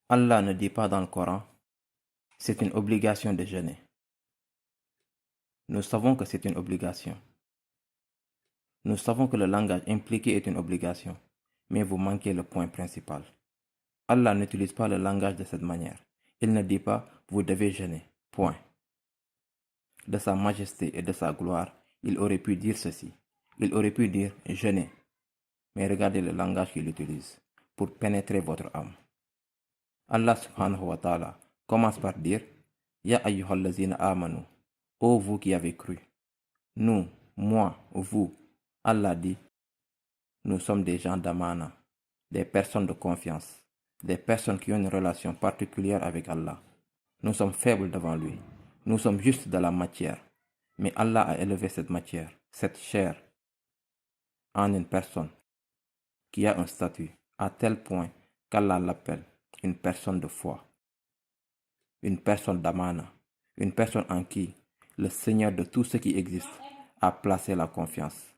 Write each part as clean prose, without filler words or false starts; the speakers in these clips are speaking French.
Allah ne dit pas dans le Coran, c'est une obligation de jeûner. Nous savons que c'est une obligation. Nous savons que le langage impliqué est une obligation, mais vous manquez le point principal. Allah n'utilise pas le langage de cette manière. Il ne dit pas vous devez jeûner. Point. De sa majesté et de sa gloire, il aurait pu dire ceci. Il aurait pu dire jeûnez. Mais regardez le langage qu'il utilise pour pénétrer votre âme. Allah subhanahu wa ta'ala commence par dire Ya ayyuhallazina amanu, ô vous qui avez cru. Nous, moi, vous, Allah dit, nous sommes des gens d'amana, des personnes de confiance, des personnes qui ont une relation particulière avec Allah. Nous sommes faibles devant lui. Nous sommes juste de la matière. Mais Allah a élevé cette matière, cette chair, en une personne qui a un statut à tel point qu'Allah l'appelle une personne de foi, une personne d'amana, une personne en qui le Seigneur de tout ce qui existe a placé la confiance.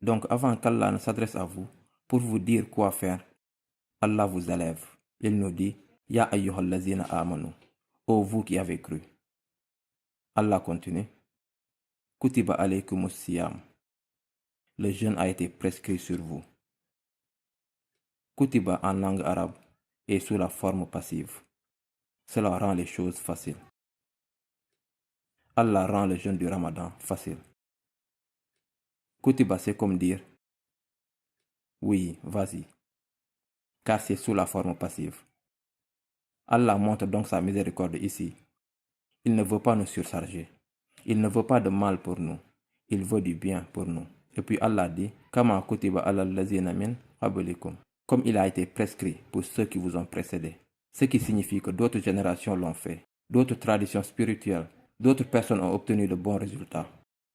Donc avant qu'Allah ne s'adresse à vous pour vous dire quoi faire, Allah vous élève. Il nous dit Ya ayyuhallazina amanu, ô vous qui avez cru. Allah continue Kutiba alaykumus siyam. Le jeûne a été prescrit sur vous. Kutiba en langue arabe est sous la forme passive. Cela rend les choses faciles. Allah rend le jeûne du Ramadan facile. Kutiba, c'est comme dire oui, vas-y, car c'est sous la forme passive. Allah montre donc sa miséricorde ici. Il ne veut pas nous surcharger. Il ne veut pas de mal pour nous. Il veut du bien pour nous. Et puis Allah dit Kama kutiba alal lazina min qablikum, comme il a été prescrit pour ceux qui vous ont précédés. Ce qui signifie que d'autres générations l'ont fait. D'autres traditions spirituelles, d'autres personnes ont obtenu de bons résultats.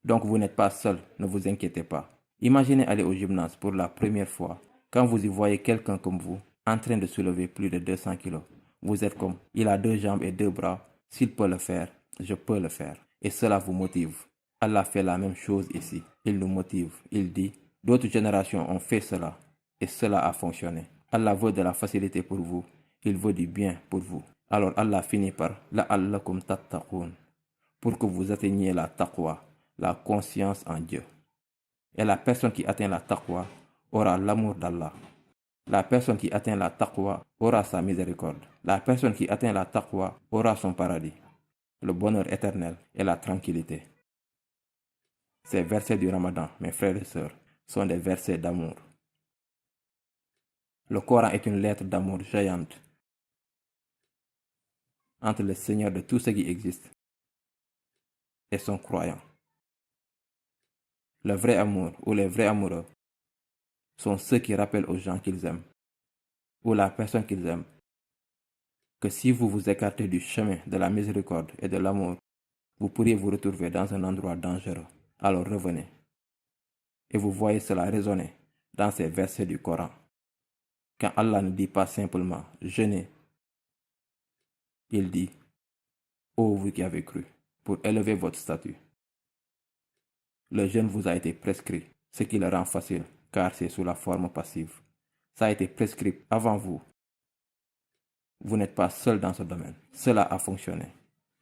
Donc vous n'êtes pas seul, ne vous inquiétez pas. Imaginez aller au gymnase pour la première fois, quand vous y voyez quelqu'un comme vous, en train de soulever plus de 200 kilos. Vous êtes comme, il a 2 jambes et 2 bras, s'il peut le faire, je peux le faire. Et cela vous motive. Allah fait la même chose ici. Il nous motive. Il dit, d'autres générations ont fait cela, et cela a fonctionné. Allah veut de la facilité pour vous. Il veut du bien pour vous. Alors Allah finit par la'allakum tattaqun, pour que vous atteigniez la taqwa, la conscience en Dieu. Et la personne qui atteint la taqwa aura l'amour d'Allah. La personne qui atteint la taqwa aura sa miséricorde. La personne qui atteint la taqwa aura son paradis, le bonheur éternel et la tranquillité. Ces versets du Ramadan, mes frères et sœurs, sont des versets d'amour. Le Coran est une lettre d'amour géante entre le Seigneur de tout ce qui existe et son croyant. Le vrai amour ou les vrais amoureux sont ceux qui rappellent aux gens qu'ils aiment, ou la personne qu'ils aiment, que si vous vous écartez du chemin de la miséricorde et de l'amour, vous pourriez vous retrouver dans un endroit dangereux. Alors revenez. Et vous voyez cela résonner dans ces versets du Coran. Quand Allah ne dit pas simplement « jeûnez », il dit « ô vous qui avez cru » pour élever votre statut. Le jeûne vous a été prescrit, ce qui le rend facile, car c'est sous la forme passive. Ça a été prescrit avant vous. Vous n'êtes pas seul dans ce domaine. Cela a fonctionné.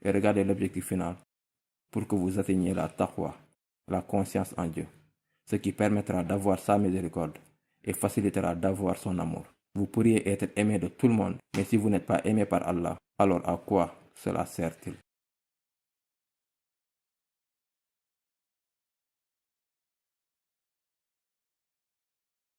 Et regardez l'objectif final, pour que vous atteigniez la taqwa, la conscience en Dieu, ce qui permettra d'avoir sa miséricorde et facilitera d'avoir son amour. Vous pourriez être aimé de tout le monde, mais si vous n'êtes pas aimé par Allah, alors à quoi cela sert-il?